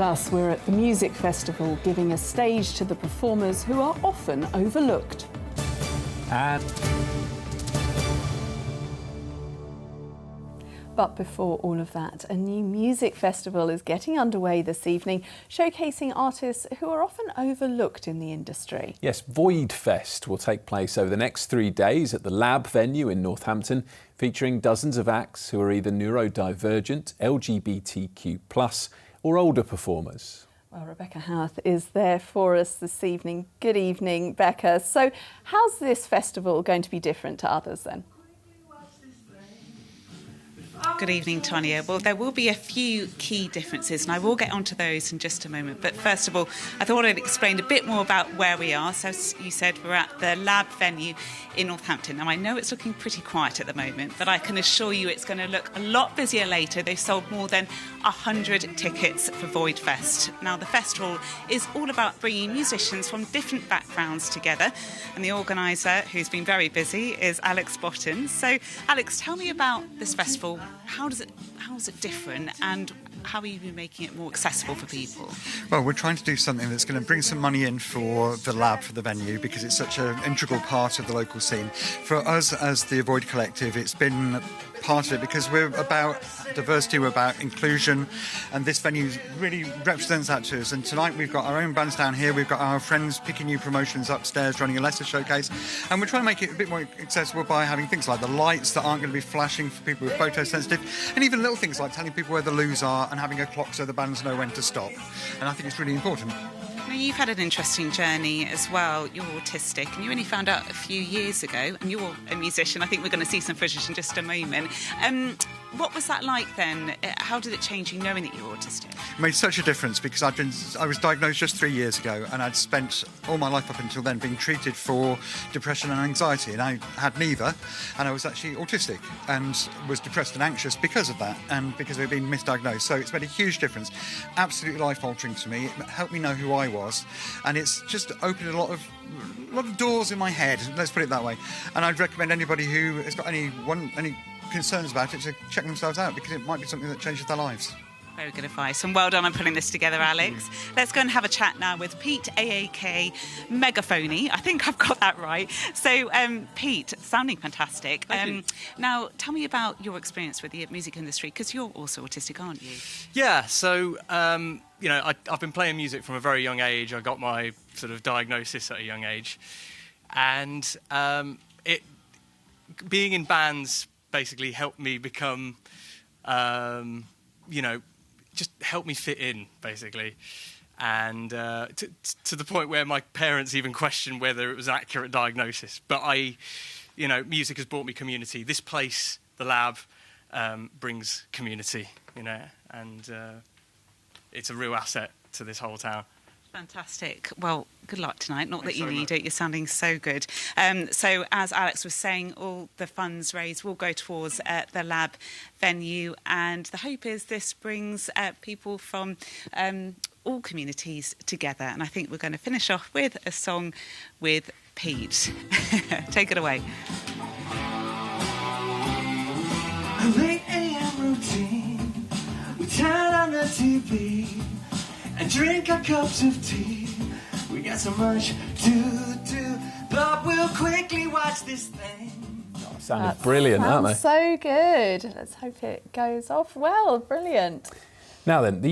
Plus, we're at the music festival, giving a stage to the performers who are often overlooked. But before all of that, a new music festival is getting underway this evening, showcasing artists who are often overlooked in the industry. Yes, Voidfest will take place over the next 3 days at the Lab venue in Northampton, featuring dozens of acts who are either neurodivergent, LGBTQ+, or older performers. Well, Rebecca Houth is there for us this evening. Good evening, Becca. So how's this festival going to be different to others then? Good evening, Tonya. Well, there will be a few key differences, and I will get onto those in just a moment. But first of all, I thought I'd explain a bit more about where we are. So, as you said, we're at the Lab venue in Northampton. Now, I know it's looking pretty quiet at the moment, but I can assure you it's going to look a lot busier later. They've sold more than 100 tickets for Voidfest. Now, the festival is all about bringing musicians from different backgrounds together, and the organiser, who's been very busy, is Alex Botton. So, Alex, tell me about this festival. How is it different, and how are you making it more accessible for people? Well, we're trying to do something that's going to bring some money in for the Lab, for the venue, because it's such an integral part of the local scene. For us as the Avoid Collective, it's been part of it because we're about diversity, we're about inclusion, and this venue really represents that to us. And tonight we've got our own bands down here, we've got our friends picking new promotions upstairs, running a letter showcase, and we're trying to make it a bit more accessible by having things like the lights that aren't going to be flashing for people who are photosensitive, and even little things like telling people where the loos are and having a clock so the bands know when to stop. And I think it's really important. Now, you've had an interesting journey as well. You're autistic, and you only found out a few years ago, and you're a musician. I think we're going to see some footage in just a moment. What was that like then? How did it change you knowing that you were autistic? It made such a difference because I was diagnosed just 3 years ago, and I'd spent all my life up until then being treated for depression and anxiety, and I had neither, and I was actually autistic and was depressed and anxious because of that and because I'd been misdiagnosed. So it's made a huge difference, absolutely life-altering to me. It helped me know who I was, and it's just opened a lot of doors in my head, let's put it that way. And I'd recommend anybody who has got any concerns about it to check themselves out, because it might be something that changes their lives. Very good advice, and well done on putting this together, Alex. Let's go and have a chat now with Pete, AAK Megaphoney. I think I've got that right. So, Pete, sounding fantastic. Now, tell me about your experience with the music industry, because you're also autistic, aren't you? Yeah, so, I've been playing music from a very young age. I got my sort of diagnosis at a young age. And being in bands basically helped me become, just helped me fit in, basically. And to the point where my parents even questioned whether it was an accurate diagnosis. But music has brought me community. This place, the Lab, brings community, and it's a real asset to this whole town. Fantastic. Well, good luck tonight. Not that you need it. You're sounding so good. So, as Alex was saying, all the funds raised will go towards the Lab venue, and the hope is this brings people from all communities together. And I think we're going to finish off with a song with Pete. Take it away. A late AM routine. We turn on the TV and drink our cups of tea. We got so much to do, but we'll quickly watch this thing. Oh, sounded brilliant, aren't they? So good. Let's hope it goes off well. Brilliant. Now then,